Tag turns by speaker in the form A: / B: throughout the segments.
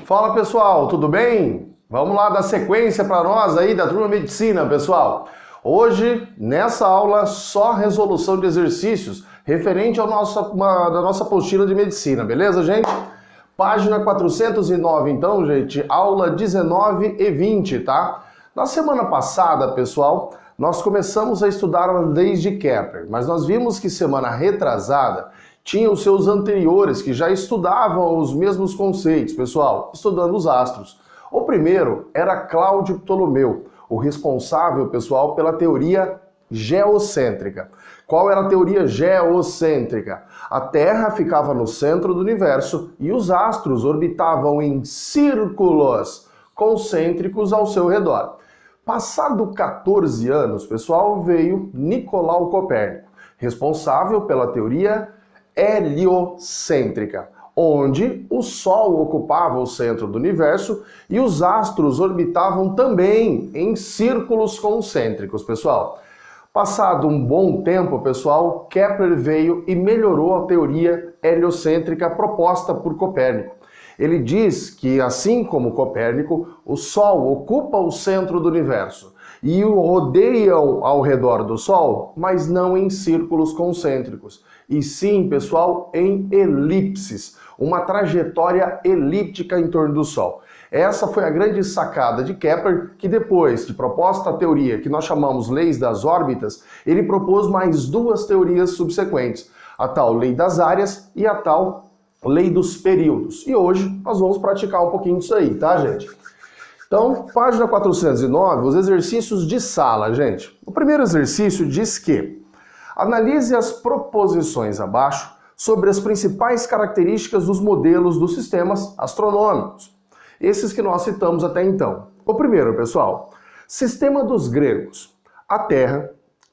A: Fala pessoal, tudo bem? Vamos lá dar sequência para nós aí da turma Medicina, pessoal. Hoje, nessa aula, só resolução de exercícios referente da nossa apostila de medicina, beleza, gente? Página 409, então, gente, aula 19 e 20, tá? Na semana passada, pessoal, nós começamos a estudar as leis de Kepler, mas nós vimos que semana retrasada tinha os seus anteriores que já estudavam os mesmos conceitos, pessoal, estudando os astros. O primeiro era Cláudio Ptolomeu, o responsável, pessoal, pela teoria geocêntrica. Qual era a teoria geocêntrica? A Terra ficava no centro do universo e os astros orbitavam em círculos concêntricos ao seu redor. Passado 14 anos, pessoal, veio Nicolau Copérnico, responsável pela teoria heliocêntrica, onde o Sol ocupava o centro do universo e os astros orbitavam também em círculos concêntricos, pessoal. Passado um bom tempo, pessoal, Kepler veio e melhorou a teoria heliocêntrica proposta por Copérnico. Ele diz que, assim como Copérnico, o Sol ocupa o centro do universo e o rodeiam ao redor do Sol, mas não em círculos concêntricos, e sim, pessoal, em elipses, uma trajetória elíptica em torno do Sol. Essa foi a grande sacada de Kepler, que depois de proposta a teoria que nós chamamos leis das órbitas, ele propôs mais duas teorias subsequentes, a tal lei das áreas e a tal lei dos períodos. E hoje nós vamos praticar um pouquinho disso aí, tá, gente? Então, página 409, os exercícios de sala, gente. O primeiro exercício diz que analise as proposições abaixo sobre as principais características dos modelos dos sistemas astronômicos. Esses que nós citamos até então. O primeiro, pessoal, sistema dos gregos. A Terra,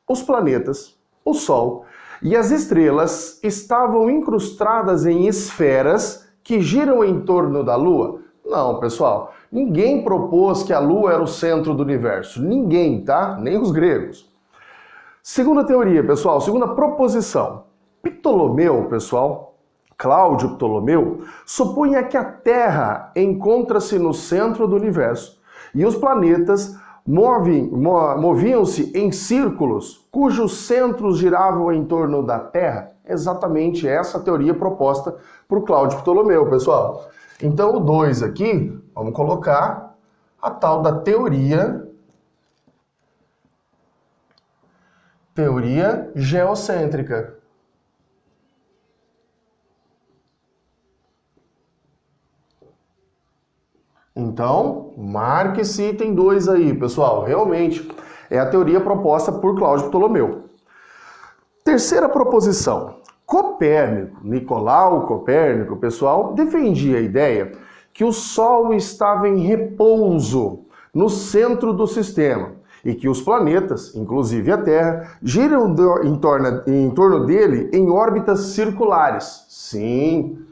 A: os planetas, o Sol e as estrelas estavam incrustadas em esferas que giram em torno da Lua? Não, pessoal. Ninguém propôs que a Lua era o centro do universo. Ninguém, tá? Nem os gregos. Segunda teoria, pessoal. Segunda proposição. Ptolomeu, pessoal, Cláudio Ptolomeu, supunha que a Terra encontra-se no centro do universo e os planetas moviam-se em círculos cujos centros giravam em torno da Terra. Exatamente essa teoria proposta por Cláudio Ptolomeu, pessoal. Então o 2 aqui, vamos colocar a tal da teoria geocêntrica. Então, marque esse item 2 aí, pessoal. Realmente, é a teoria proposta por Cláudio Ptolomeu. Terceira proposição. Nicolau Copérnico, pessoal, defendia a ideia que o Sol estava em repouso no centro do sistema e que os planetas, inclusive a Terra, giram em torno dele em órbitas circulares. Sim,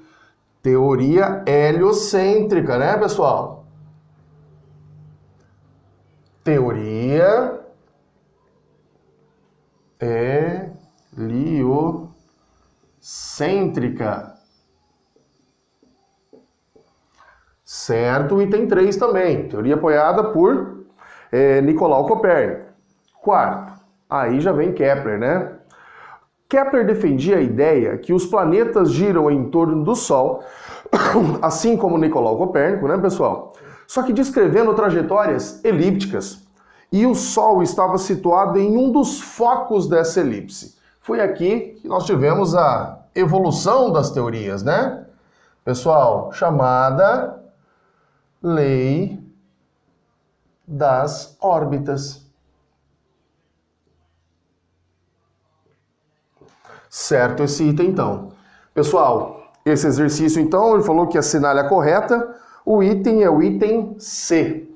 A: teoria heliocêntrica, né, pessoal? Teoria heliocêntrica. Certo, item 3 também. Teoria apoiada por Nicolau Copérnico. Quarto, aí já vem Kepler, né? Kepler defendia a ideia que os planetas giram em torno do Sol, assim como Nicolau Copérnico, né, pessoal? Só que descrevendo trajetórias elípticas. E o Sol estava situado em um dos focos dessa elipse. Foi aqui que nós tivemos a evolução das teorias, né? Pessoal, chamada lei das órbitas. Certo esse item, então. Pessoal, esse exercício, então, ele falou que assinale a correta. O item é o item C,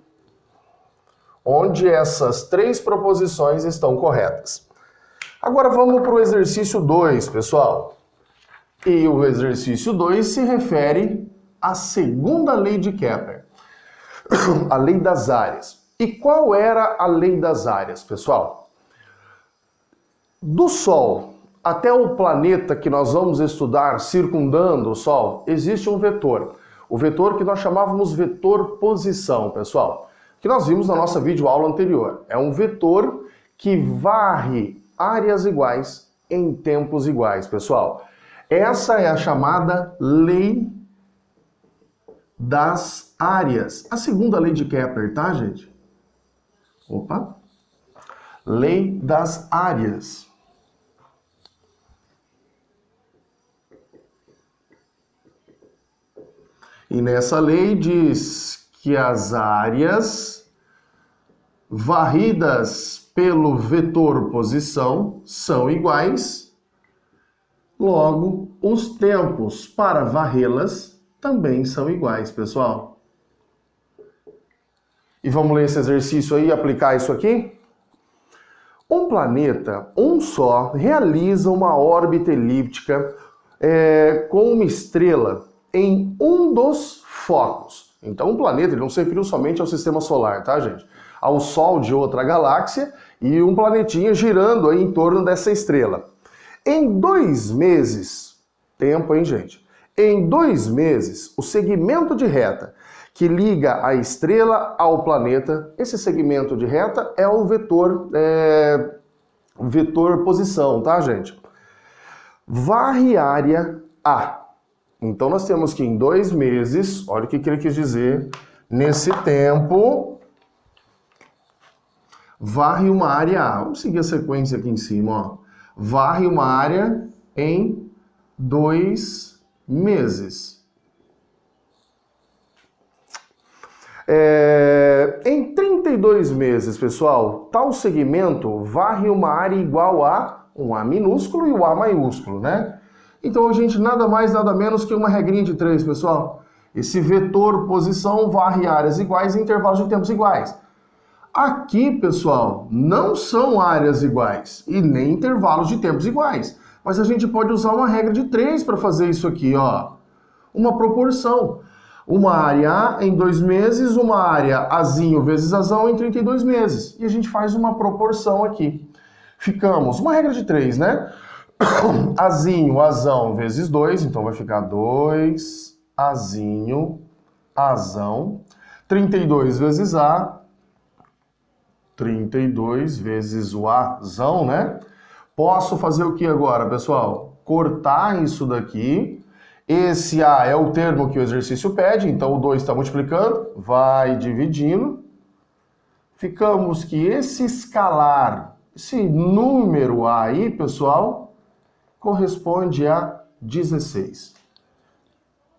A: onde essas três proposições estão corretas. Agora vamos para o exercício 2, pessoal. E o exercício 2 se refere à segunda lei de Kepler, a lei das áreas. E qual era a lei das áreas, pessoal? Do Sol até o planeta que nós vamos estudar circundando o Sol, existe um vetor. o vetor que nós chamávamos vetor posição, pessoal, que nós vimos na nossa videoaula anterior. É um vetor que varre áreas iguais em tempos iguais, pessoal. Essa é a chamada lei das áreas. A segunda lei de Kepler, tá, gente? Opa! Lei das áreas. E nessa lei diz que as áreas varridas pelo vetor posição são iguais, logo, os tempos para varrê-las também são iguais, pessoal. E vamos ler esse exercício aí e aplicar isso aqui? Um planeta, um só, realiza uma órbita elíptica com uma estrela em um dos focos. Então, um planeta ele não se referiu somente ao sistema solar, tá, gente? Ao Sol de outra galáxia e um planetinha girando aí em torno dessa estrela. Em 2 meses, tempo, hein, gente? Em 2 meses, o segmento de reta que liga a estrela ao planeta, esse segmento de reta é o vetor posição, tá, gente? Varre área A. Então, nós temos que em 2 meses, olha o que ele quis dizer, nesse tempo, varre uma área A. Vamos seguir a sequência aqui em cima, ó. Varre uma área em 2 meses. Em 32 meses, pessoal, tal segmento varre uma área igual a um A minúsculo e o A maiúsculo, né? Então, a gente nada mais, nada menos que uma regrinha de 3, pessoal. Esse vetor posição varre áreas iguais em intervalos de tempos iguais. Aqui, pessoal, não são áreas iguais e nem intervalos de tempos iguais. Mas a gente pode usar uma regra de 3 para fazer isso aqui, ó. Uma proporção. Uma área A em 2 meses, uma área Azinho vezes Azão em 32 meses. E a gente faz uma proporção aqui. Ficamos, uma regra de 3, né? Azinho, Azão vezes 2, então vai ficar 2, Azinho, Azão. 32 vezes A, 32 vezes o Azão, né? Posso fazer o que agora, pessoal? Cortar isso daqui. Esse A é o termo que o exercício pede, então o 2 está multiplicando, vai dividindo. Ficamos que esse escalar, esse número A aí, pessoal, corresponde a 16.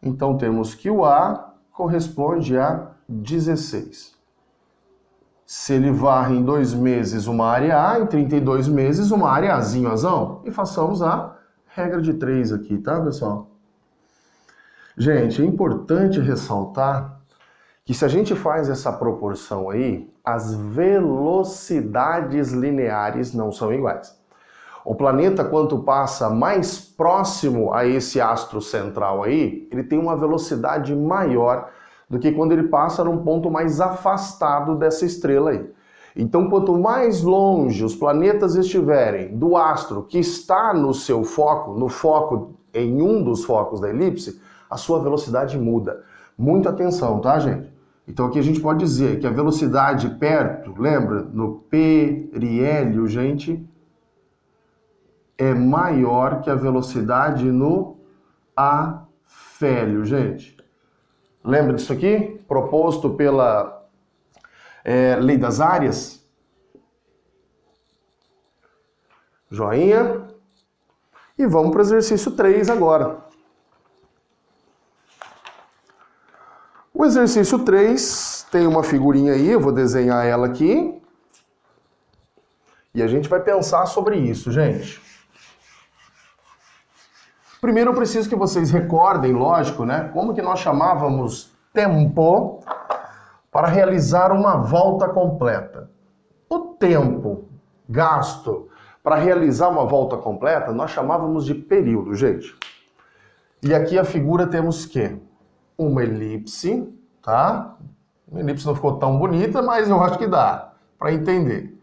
A: Então temos que o A corresponde a 16. Se ele varre em 2 meses uma área A, em 32 meses uma área Azinho, Azão. E façamos a regra de 3 aqui, tá, pessoal? Gente, é importante ressaltar que se a gente faz essa proporção aí, as velocidades lineares não são iguais. O planeta, quanto passa mais próximo a esse astro central aí, ele tem uma velocidade maior do que quando ele passa num ponto mais afastado dessa estrela aí. Então, quanto mais longe os planetas estiverem do astro que está no seu foco, em um dos focos da elipse, a sua velocidade muda. Muita atenção, tá, gente? Então, aqui a gente pode dizer que a velocidade perto, lembra? No periélio, gente, é maior que a velocidade no afélio, gente. Lembra disso aqui? Proposto pela lei das áreas? Joinha. E vamos para o exercício 3 agora. O exercício 3 tem uma figurinha aí, eu vou desenhar ela aqui. E a gente vai pensar sobre isso, gente. Primeiro eu preciso que vocês recordem, lógico, né, como que nós chamávamos tempo para realizar uma volta completa. O tempo gasto para realizar uma volta completa nós chamávamos de período, gente. E aqui a figura temos que uma elipse, tá? A elipse não ficou tão bonita, mas eu acho que dá para entender.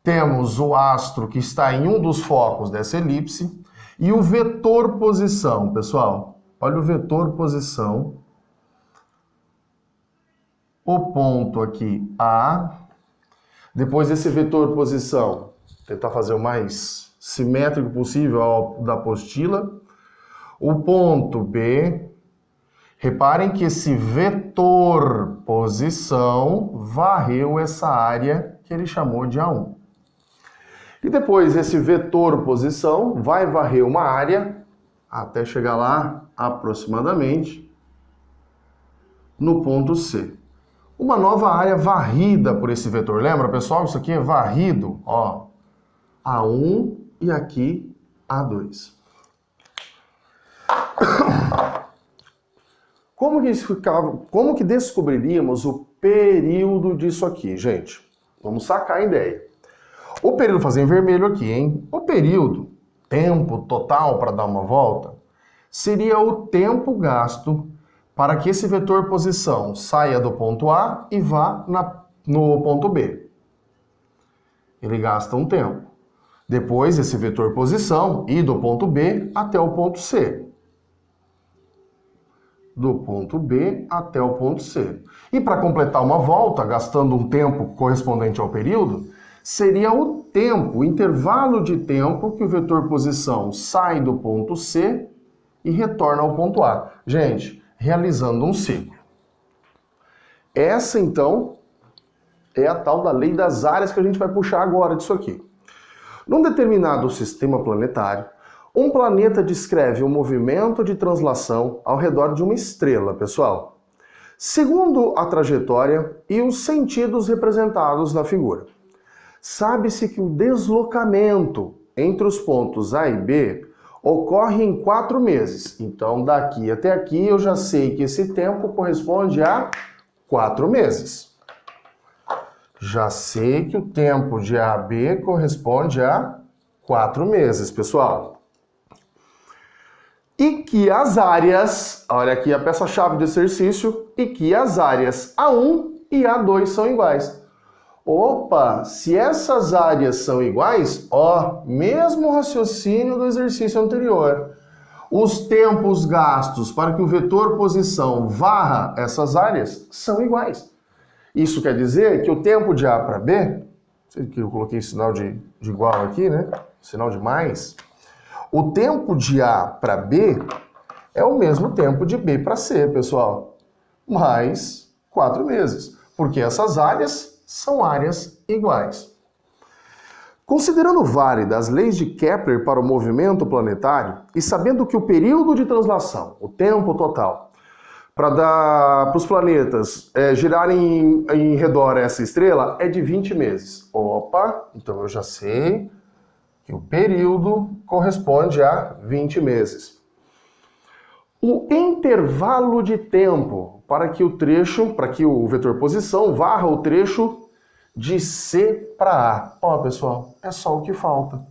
A: Temos o astro que está em um dos focos dessa elipse. E o vetor posição, pessoal, olha o vetor posição, o ponto aqui A, depois esse vetor posição, tentar fazer o mais simétrico possível ao da apostila, o ponto B. Reparem que esse vetor posição varreu essa área que ele chamou de A1. E depois esse vetor posição vai varrer uma área até chegar lá aproximadamente no ponto C. Uma nova área varrida por esse vetor. Lembra, pessoal? Isso aqui é varrido, ó. A1 e aqui A2. Como que descobriríamos o período disso aqui, gente? Vamos sacar a ideia. O período, vou fazer em vermelho aqui, hein? O período, tempo total para dar uma volta, seria o tempo gasto para que esse vetor posição saia do ponto A e vá no ponto B. Ele gasta um tempo. Depois, esse vetor posição ir do ponto B até o ponto C. Do ponto B até o ponto C. E para completar uma volta, gastando um tempo correspondente ao período, seria o tempo, o intervalo de tempo que o vetor posição sai do ponto C e retorna ao ponto A. Gente, realizando um ciclo. Essa, então, é a tal da lei das áreas que a gente vai puxar agora disso aqui. Num determinado sistema planetário, um planeta descreve um movimento de translação ao redor de uma estrela, pessoal, segundo a trajetória e os sentidos representados na figura. Sabe-se que o deslocamento entre os pontos A e B ocorre em 4 meses. Então, daqui até aqui, eu já sei que esse tempo corresponde a 4 meses. Já sei que o tempo de A a B corresponde a 4 meses, pessoal. E que as áreas, olha aqui a peça-chave do exercício, e que as áreas A1 e A2 são iguais. Opa, se essas áreas são iguais, ó, mesmo raciocínio do exercício anterior. Os tempos gastos para que o vetor posição varra essas áreas são iguais. Isso quer dizer que o tempo de A para B, sei que eu coloquei sinal de igual aqui, né? Sinal de mais. O tempo de A para B é o mesmo tempo de B para C, pessoal. Mais 4 meses. Porque essas áreas são áreas iguais. Considerando válidas as leis de Kepler para o movimento planetário e sabendo que o período de translação, o tempo total, para os planetas girarem em redor dessa estrela é de 20 meses. Opa, então eu já sei que o período corresponde a 20 meses. O intervalo de tempo para que o vetor posição varra o trecho de C para A. Ó, pessoal, é só o que falta.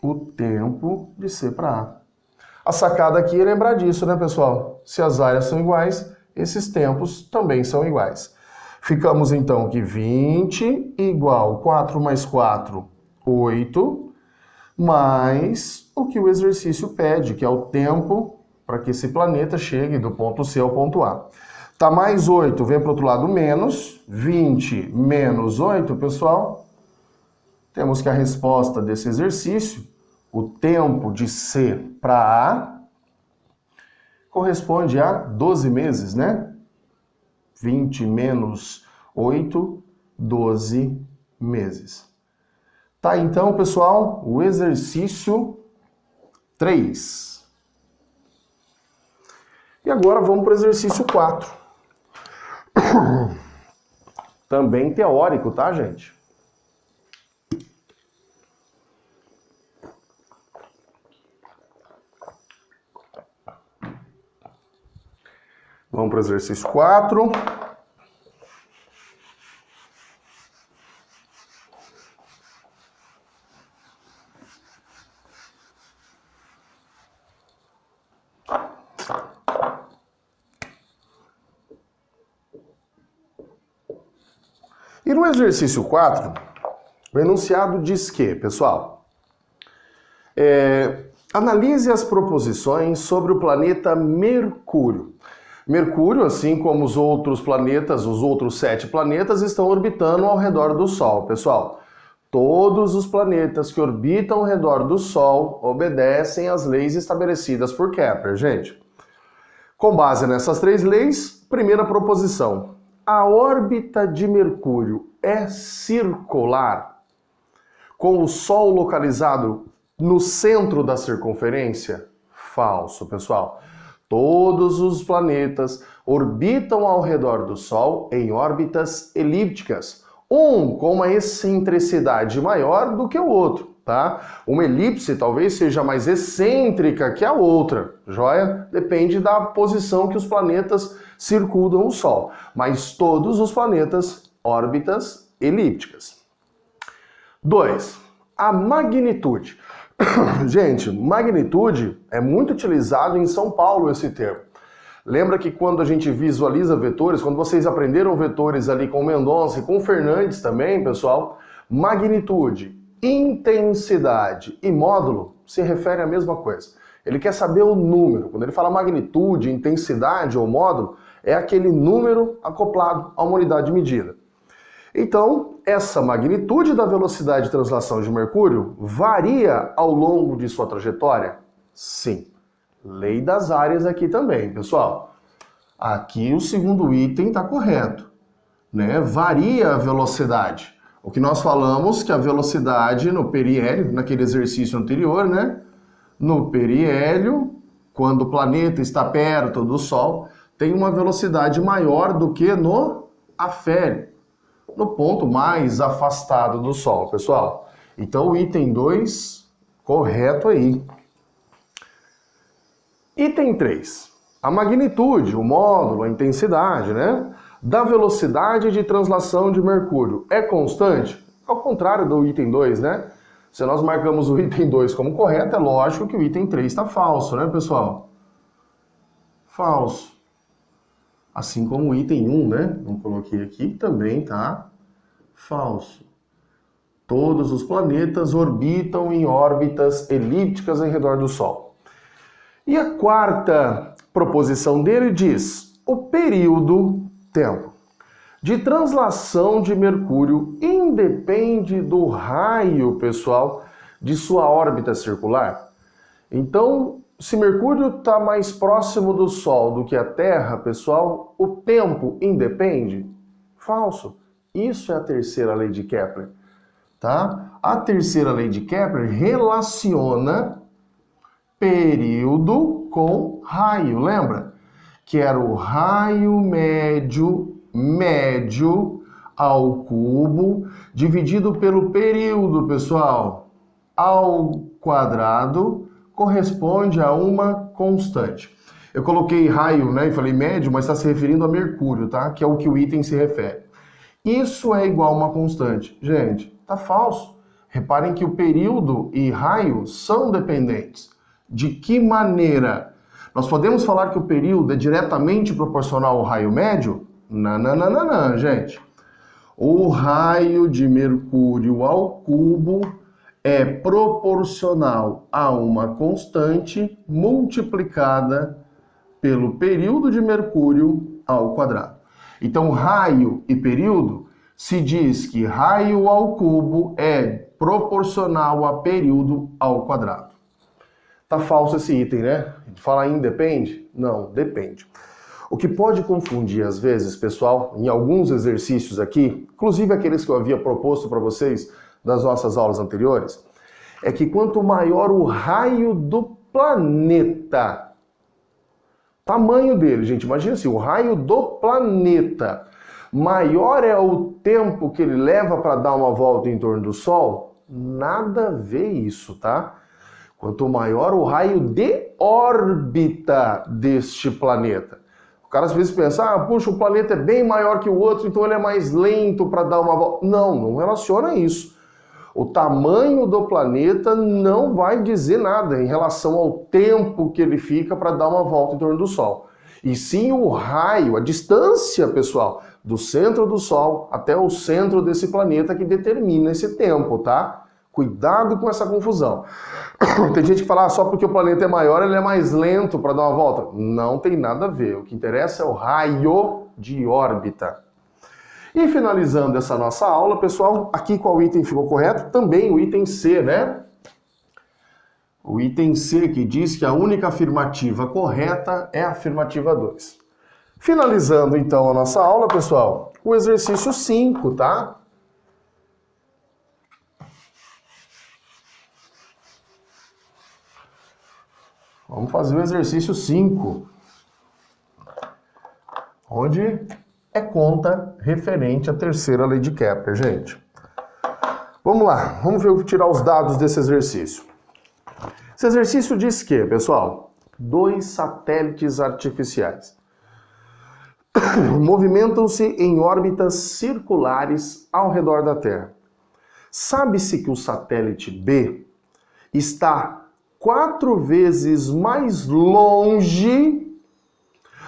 A: O tempo de C para A. A sacada aqui é lembrar disso, né, pessoal? Se as áreas são iguais, esses tempos também são iguais. Ficamos, então, que 20 igual 4 mais 4, 8, mais o que o exercício pede, que é o tempo para que esse planeta chegue do ponto C ao ponto A. Tá mais 8, vem para o outro lado menos, 20 menos 8, pessoal. Temos que a resposta desse exercício, o tempo de C para A, corresponde a 12 meses, né? 20 menos 8, 12 meses. Tá, então, pessoal, o exercício 3. E agora vamos para o exercício 4. Também teórico, tá, gente? Vamos para o exercício 4. E no exercício 4, o enunciado diz que, pessoal, analise as proposições sobre o planeta Mercúrio. Mercúrio, assim como os outros planetas, os outros 7 planetas, estão orbitando ao redor do Sol, pessoal. Todos os planetas que orbitam ao redor do Sol obedecem às leis estabelecidas por Kepler, gente. Com base nessas 3 leis, primeira proposição. A órbita de Mercúrio é circular, com o Sol localizado no centro da circunferência? Falso, pessoal. Todos os planetas orbitam ao redor do Sol em órbitas elípticas, um com uma excentricidade maior do que o outro, tá? Uma elipse talvez seja mais excêntrica que a outra, joia? Depende da posição que os planetas circundam o Sol, mas todos os planetas órbitas elípticas. 2. A magnitude. Gente, magnitude é muito utilizado em São Paulo esse termo. Lembra que quando a gente visualiza vetores, quando vocês aprenderam vetores ali com Mendonça e com Fernandes também, pessoal, magnitude, intensidade e módulo se refere à mesma coisa. Ele quer saber o número. Quando ele fala magnitude, intensidade ou módulo, é aquele número acoplado a uma unidade de medida. Então, essa magnitude da velocidade de translação de Mercúrio varia ao longo de sua trajetória? Sim. Lei das áreas aqui também, pessoal. Aqui o segundo item está correto, né? Varia a velocidade. O que nós falamos que a velocidade no periélio, naquele exercício anterior, né? No periélio, quando o planeta está perto do Sol, tem uma velocidade maior do que no afélio, no ponto mais afastado do Sol, pessoal. Então o item 2, correto aí. Item 3. A magnitude, o módulo, a intensidade, né, da velocidade de translação de Mercúrio é constante? Ao contrário do item 2, né? Se nós marcamos o item 2 como correto, é lógico que o item 3 está falso, né, pessoal? Falso. Assim como o item 1, né? Não coloquei aqui, também tá falso. Todos os planetas orbitam em órbitas elípticas em redor do Sol. E a quarta proposição dele diz: o período, tempo, de translação de Mercúrio independe do raio, pessoal, de sua órbita circular. Então, se Mercúrio está mais próximo do Sol do que a Terra, pessoal, o tempo independe? Falso. Isso é a terceira lei de Kepler, tá? A terceira lei de Kepler relaciona período com raio, lembra? Que era o raio médio ao cubo dividido pelo período, pessoal, ao quadrado, corresponde a uma constante. Eu coloquei raio, né, e falei médio, mas está se referindo a Mercúrio, tá? Que é o que o item se refere. Isso é igual a uma constante. Gente, tá falso. Reparem que o período e raio são dependentes. De que maneira? Nós podemos falar que o período é diretamente proporcional ao raio médio? Não, gente. O raio de Mercúrio ao cubo é proporcional a uma constante multiplicada pelo período de Mercúrio ao quadrado. Então, raio e período, se diz que raio ao cubo é proporcional a período ao quadrado. Tá falso esse item, né? Falar independe? Não, depende. O que pode confundir às vezes, pessoal, em alguns exercícios aqui, inclusive aqueles que eu havia proposto para vocês das nossas aulas anteriores, é que quanto maior o raio do planeta, tamanho dele, gente, imagina assim, o raio do planeta, maior é o tempo que ele leva para dar uma volta em torno do Sol? Nada a ver isso, tá? Quanto maior o raio de órbita deste planeta. O cara às vezes pensa, puxa, o planeta é bem maior que o outro, então ele é mais lento para dar uma volta. Não relaciona isso. O tamanho do planeta não vai dizer nada em relação ao tempo que ele fica para dar uma volta em torno do Sol. E sim o raio, a distância, pessoal, do centro do Sol até o centro desse planeta que determina esse tempo, tá? Cuidado com essa confusão. Tem gente que fala, só porque o planeta é maior, ele é mais lento para dar uma volta. Não tem nada a ver. O que interessa é o raio de órbita. E finalizando essa nossa aula, pessoal, aqui qual item ficou correto? Também o item C, né? O item C, que diz que a única afirmativa correta é a afirmativa 2. Finalizando então a nossa aula, pessoal, o exercício 5, tá? Vamos fazer o exercício 5, onde é conta referente à terceira lei de Kepler, gente. Vamos lá, vamos ver, tirar os dados desse exercício. Esse exercício diz que, pessoal, 2 satélites artificiais movimentam-se em órbitas circulares ao redor da Terra. Sabe-se que o satélite B está 4 vezes mais longe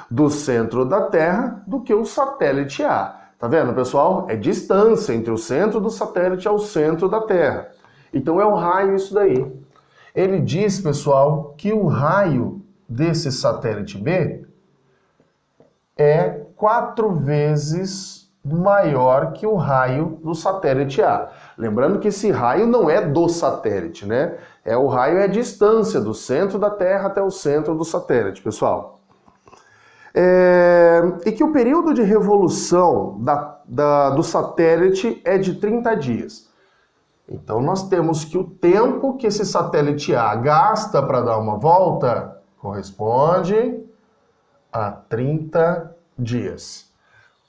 A: do centro da Terra do que o satélite A. Tá vendo, pessoal? É distância entre o centro do satélite ao centro da Terra. Então é o raio isso daí. Ele diz, pessoal, que o raio desse satélite B é 4 vezes maior que o raio do satélite A. Lembrando que esse raio não é do satélite, né? O raio é a distância do centro da Terra até o centro do satélite, pessoal. E que o período de revolução do satélite é de 30 dias. Então nós temos que o tempo que esse satélite A gasta para dar uma volta corresponde a 30 dias.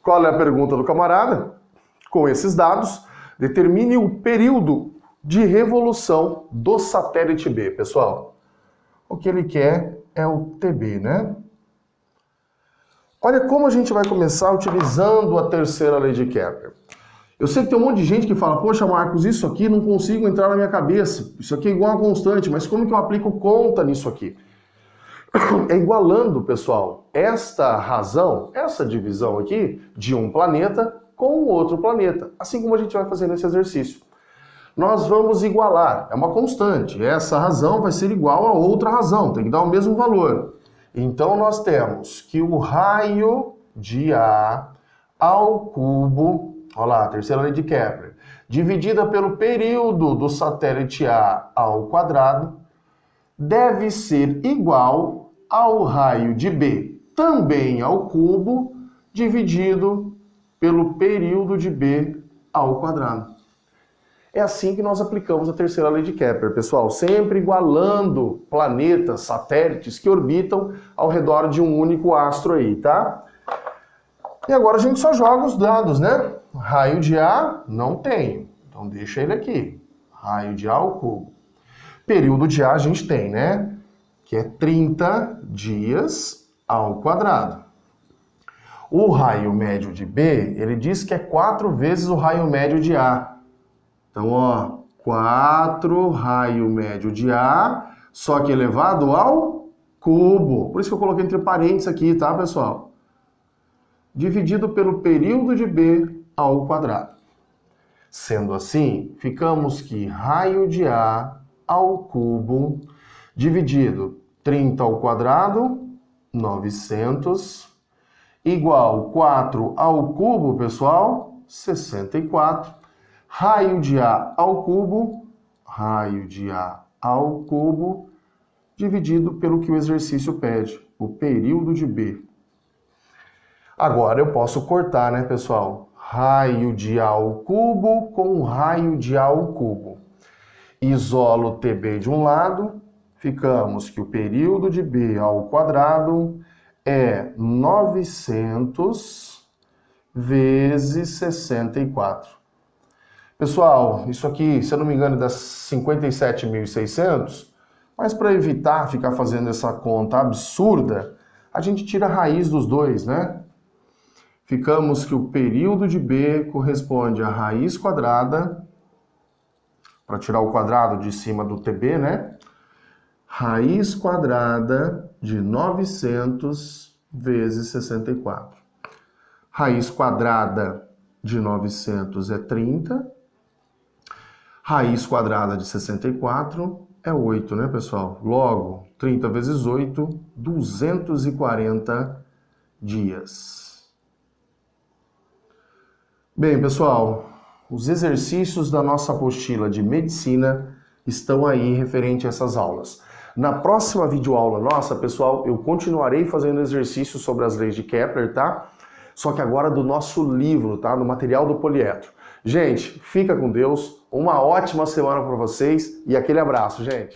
A: Qual é a pergunta do camarada? Com esses dados, determine o período de revolução do satélite B, pessoal. O que ele quer é o TB, né? Olha como a gente vai começar utilizando a terceira lei de Kepler. Eu sei que tem um monte de gente que fala, poxa, Marcos, isso aqui não consigo entrar na minha cabeça. Isso aqui é igual a constante, mas como que eu aplico conta nisso aqui? É igualando, pessoal, esta razão, essa divisão aqui, de um planeta com outro planeta. Assim como a gente vai fazer nesse exercício. Nós vamos igualar, é uma constante. Essa razão vai ser igual a outra razão, tem que dar o mesmo valor. Então nós temos que o raio de A ao cubo, olha lá, a terceira lei de Kepler, dividida pelo período do satélite A ao quadrado, deve ser igual ao raio de B, também ao cubo, dividido pelo período de B ao quadrado. É assim que nós aplicamos a terceira lei de Kepler, pessoal, sempre igualando planetas, satélites que orbitam ao redor de um único astro aí, tá? E agora a gente só joga os dados, né? Raio de A, não tenho, então deixa ele aqui. Raio de A ao cubo. Período de A a gente tem, né? Que é 30 dias ao quadrado. O raio médio de B, ele diz que é 4 vezes o raio médio de A. Então, ó, 4 raio médio de A, só que elevado ao cubo. Por isso que eu coloquei entre parênteses aqui, tá, pessoal? Dividido pelo período de B ao quadrado. Sendo assim, ficamos que raio de A ao cubo, dividido 30 ao quadrado, 900, igual 4 ao cubo, pessoal, 64. Raio de A ao cubo, dividido pelo que o exercício pede, o período de B. Agora eu posso cortar, né, pessoal? Raio de A ao cubo com raio de A ao cubo. Isolo TB de um lado, ficamos que o período de B ao quadrado é 900 vezes 64. Pessoal, isso aqui, se eu não me engano, dá 57.600, mas para evitar ficar fazendo essa conta absurda, a gente tira a raiz dos dois, né? Ficamos que o período de B corresponde à raiz quadrada, para tirar o quadrado de cima do TB, né? Raiz quadrada de 900 vezes 64. Raiz quadrada de 900 é 30. Raiz quadrada de 64 é 8, né, pessoal? Logo, 30 vezes 8, 240 dias. Bem, pessoal, os exercícios da nossa apostila de medicina estão aí referente a essas aulas. Na próxima videoaula nossa, pessoal, eu continuarei fazendo exercícios sobre as leis de Kepler, tá? Só que agora do nosso livro, tá? No material do poliedro. Gente, fica com Deus, uma ótima semana para vocês e aquele abraço, gente!